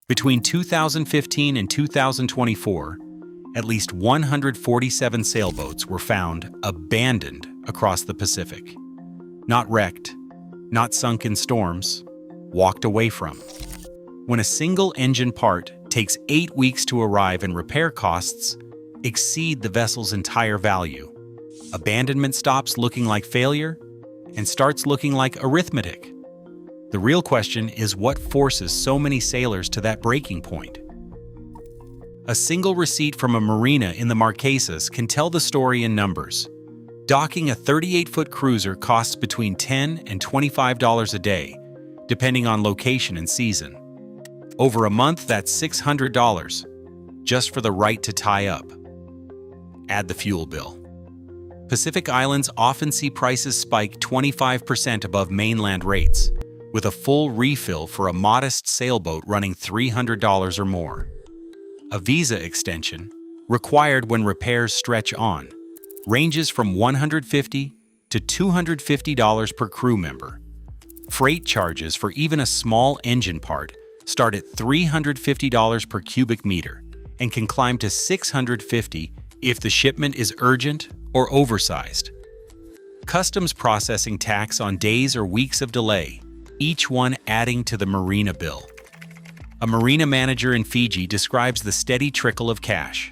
Between 2015 and 2024, at least 147 sailboats were found abandoned across the Pacific. Not wrecked, not sunk in storms, walked away from. When a single engine part takes 8 weeks to arrive and repair costs exceed the vessel's entire value, abandonment stops looking like failure and starts looking like arithmetic. The real question is what forces so many sailors to that breaking point. A single receipt from a marina in the Marquesas can tell the story in numbers. Docking a 38-foot cruiser costs between $10 and $25 a day, depending on location and season. Over a month, that's $600, just for the right to tie up. Add the fuel bill. Pacific Islands often see prices spike 25% above mainland rates, with a full refill for a modest sailboat running $300 or more. A visa extension, required when repairs stretch on, ranges from $150 to $250 per crew member. Freight charges for even a small engine part start at $350 per cubic meter and can climb to $650 if the shipment is urgent or oversized. Customs processing tax on days or weeks of delay, each one adding to the marina bill. A marina manager in Fiji describes the steady trickle of cash.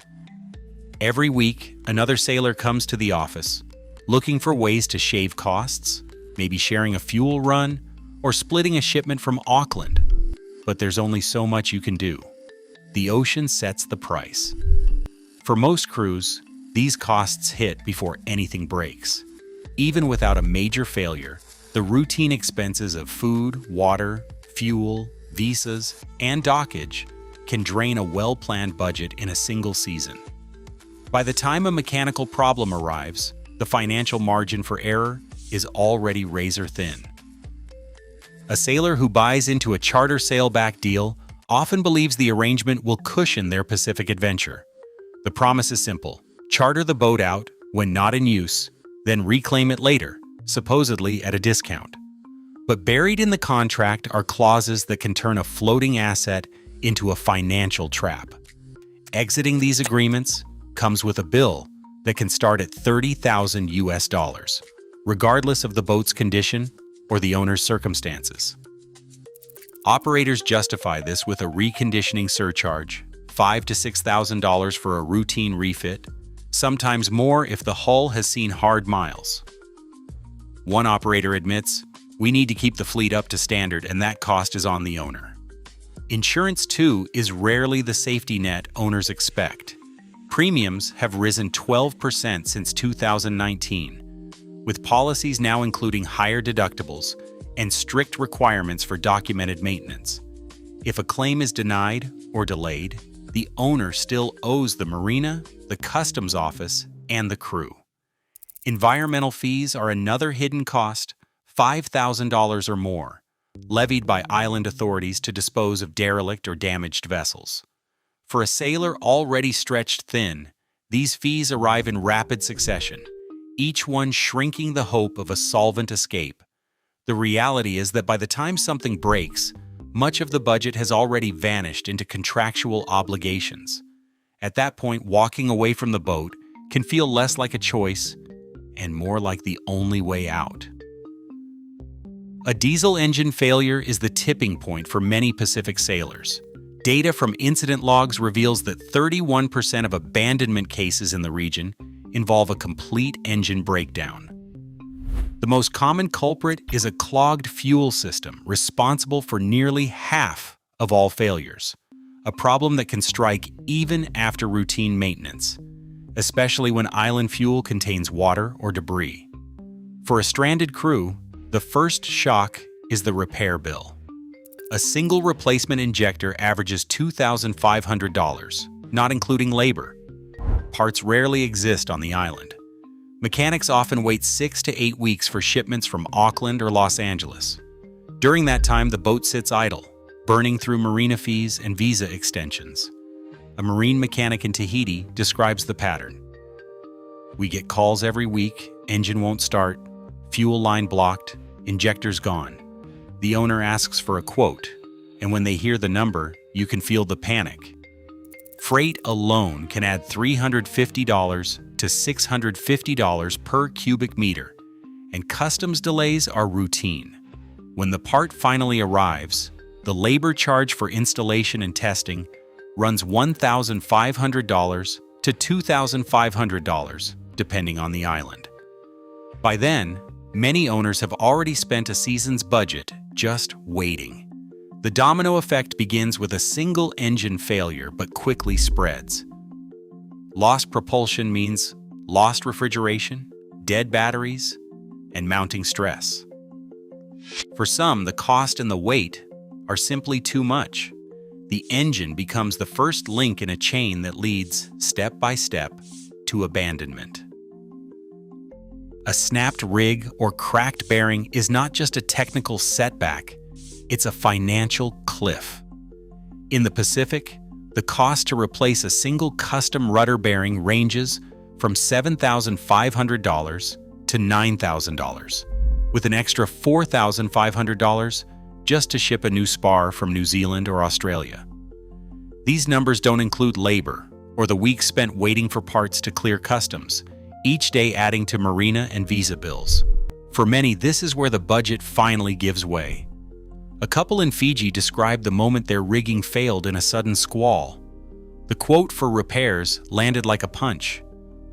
Every week, another sailor comes to the office, looking for ways to shave costs, maybe sharing a fuel run, or splitting a shipment from Auckland. But there's only so much you can do. The ocean sets the price. For most crews, these costs hit before anything breaks. Even without a major failure, the routine expenses of food, water, fuel, visas, and dockage can drain a well-planned budget in a single season. By the time a mechanical problem arrives, the financial margin for error is already razor-thin. A sailor who buys into a charter sailback deal often believes the arrangement will cushion their Pacific adventure. The promise is simple: charter the boat out when not in use, then reclaim it later, supposedly at a discount. But buried in the contract are clauses that can turn a floating asset into a financial trap. Exiting these agreements comes with a bill that can start at $30,000 US, regardless of the boat's condition or the owner's circumstances. Operators justify this with a reconditioning surcharge, $5,000 to $6,000 for a routine refit, sometimes more if the hull has seen hard miles. One operator admits, "We need to keep the fleet up to standard, and that cost is on the owner." Insurance, too, is rarely the safety net owners expect. Premiums have risen 12% since 2019, with policies now including higher deductibles and strict requirements for documented maintenance. If a claim is denied or delayed, the owner still owes the marina, the customs office, and the crew. Environmental fees are another hidden cost, $5,000 or more, levied by island authorities to dispose of derelict or damaged vessels. For a sailor already stretched thin, these fees arrive in rapid succession, each one shrinking the hope of a solvent escape. The reality is that by the time something breaks, much of the budget has already vanished into contractual obligations. At that point, walking away from the boat can feel less like a choice and more like the only way out. A diesel engine failure is the tipping point for many Pacific sailors. Data from incident logs reveals that 31% of abandonment cases in the region involve a complete engine breakdown. The most common culprit is a clogged fuel system, responsible for nearly half of all failures, a problem that can strike even after routine maintenance, especially when island fuel contains water or debris. For a stranded crew, the first shock is the repair bill. A single replacement injector averages $2,500, not including labor. Parts rarely exist on the island. Mechanics often wait 6 to 8 weeks for shipments from Auckland or Los Angeles. During that time, the boat sits idle, burning through marina fees and visa extensions. A marine mechanic in Tahiti describes the pattern. "We get calls every week, engine won't start, fuel line blocked, injectors gone. The owner asks for a quote, and when they hear the number, you can feel the panic. Freight alone can add $350 to $650 per cubic meter, and customs delays are routine. When the part finally arrives, the labor charge for installation and testing runs $1,500 to $2,500, depending on the island. By then, many owners have already spent a season's budget just waiting. The domino effect begins with a single engine failure but quickly spreads. Lost propulsion means lost refrigeration, dead batteries, and mounting stress. For some, the cost and the weight are simply too much. The engine becomes the first link in a chain that leads, step by step, to abandonment. A snapped rig or cracked bearing is not just a technical setback, it's a financial cliff. In the Pacific, the cost to replace a single custom rudder bearing ranges from $7,500 to $9,000, with an extra $4,500 just to ship a new spar from New Zealand or Australia. These numbers don't include labor or the weeks spent waiting for parts to clear customs, each day adding to marina and visa bills. For many, this is where the budget finally gives way. A couple in Fiji described the moment their rigging failed in a sudden squall. The quote for repairs landed like a punch,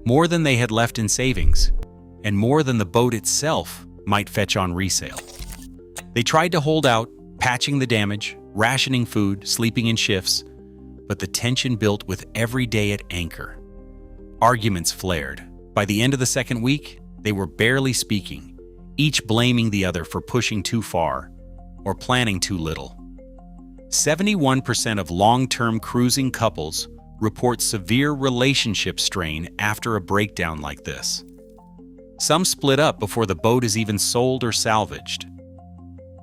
more than they had left in savings, and more than the boat itself might fetch on resale. They tried to hold out, patching the damage, rationing food, sleeping in shifts, but the tension built with every day at anchor. Arguments flared. By the end of the second week, they were barely speaking, each blaming the other for pushing too far or planning too little. 71% of long-term cruising couples report severe relationship strain after a breakdown like this. Some split up before the boat is even sold or salvaged.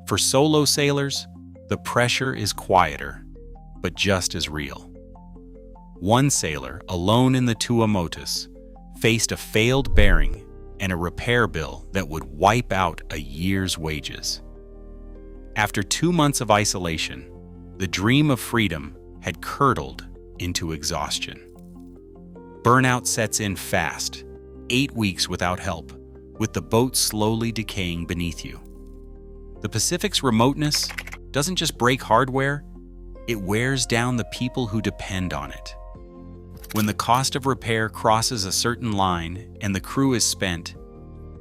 For solo sailors, the pressure is quieter, but just as real. One sailor, alone in the Tuamotus, faced a failed bearing and a repair bill that would wipe out a year's wages. After 2 months of isolation, the dream of freedom had curdled into exhaustion. Burnout sets in fast, 8 weeks without help, with the boat slowly decaying beneath you. The Pacific's remoteness doesn't just break hardware, it wears down the people who depend on it. When the cost of repair crosses a certain line and the crew is spent,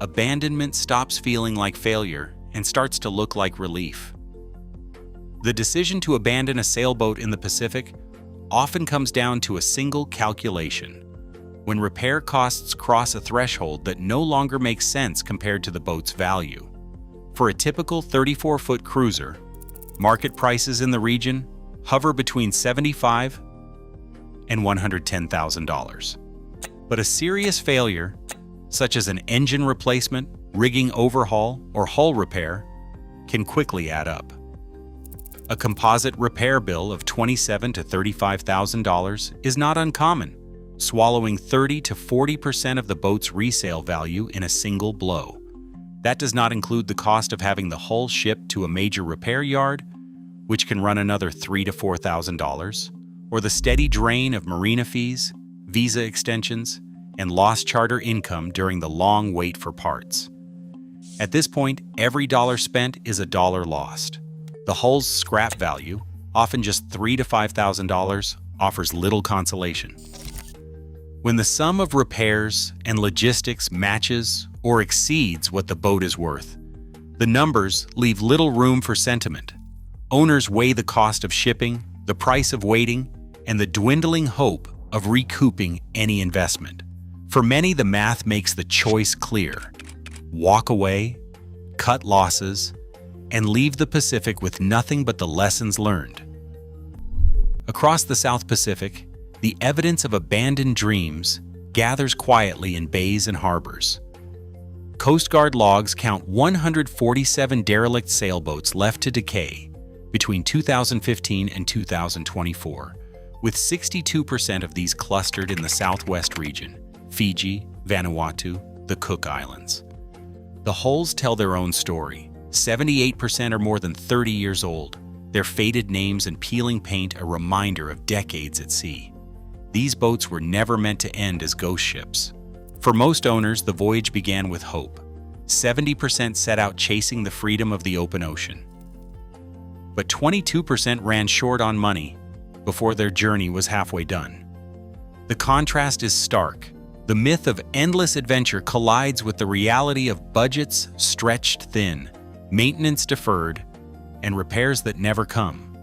abandonment stops feeling like failure and starts to look like relief. The decision to abandon a sailboat in the Pacific often comes down to a single calculation: when repair costs cross a threshold that no longer makes sense compared to the boat's value. For a typical 34-foot cruiser, market prices in the region hover between $75,000 and $110,000. But a serious failure, such as an engine replacement, rigging overhaul, or hull repair, can quickly add up. A composite repair bill of $27,000 to $35,000 is not uncommon, swallowing 30% to 40% of the boat's resale value in a single blow. That does not include the cost of having the hull shipped to a major repair yard, which can run another $3,000 to $4,000, or the steady drain of marina fees, visa extensions, and lost charter income during the long wait for parts. At this point, every dollar spent is a dollar lost. The hull's scrap value, often just $3,000 to $5,000, offers little consolation. When the sum of repairs and logistics matches or exceeds what the boat is worth, the numbers leave little room for sentiment. Owners weigh the cost of shipping, the price of waiting, and the dwindling hope of recouping any investment. For many, the math makes the choice clear: walk away, cut losses, and leave the Pacific with nothing but the lessons learned. Across the South Pacific, the evidence of abandoned dreams gathers quietly in bays and harbors. Coast Guard logs count 147 derelict sailboats left to decay between 2015 and 2024, with 62% of these clustered in the southwest region, Fiji, Vanuatu, the Cook Islands. The hulls tell their own story. 78% are more than 30 years old, their faded names and peeling paint a reminder of decades at sea. These boats were never meant to end as ghost ships. For most owners, the voyage began with hope. 70% set out chasing the freedom of the open ocean. But 22% ran short on money before their journey was halfway done. The contrast is stark. The myth of endless adventure collides with the reality of budgets stretched thin, maintenance deferred, and repairs that never come.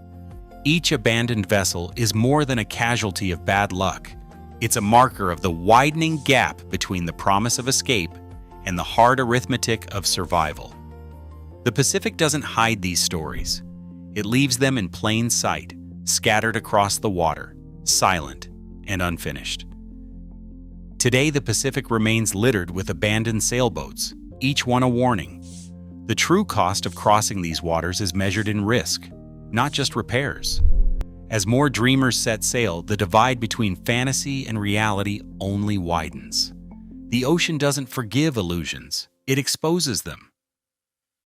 Each abandoned vessel is more than a casualty of bad luck. It's a marker of the widening gap between the promise of escape and the hard arithmetic of survival. The Pacific doesn't hide these stories. It leaves them in plain sight, scattered across the water, silent and unfinished. Today, the Pacific remains littered with abandoned sailboats, each one a warning. The true cost of crossing these waters is measured in risk, not just repairs. As more dreamers set sail, the divide between fantasy and reality only widens. The ocean doesn't forgive illusions, it exposes them.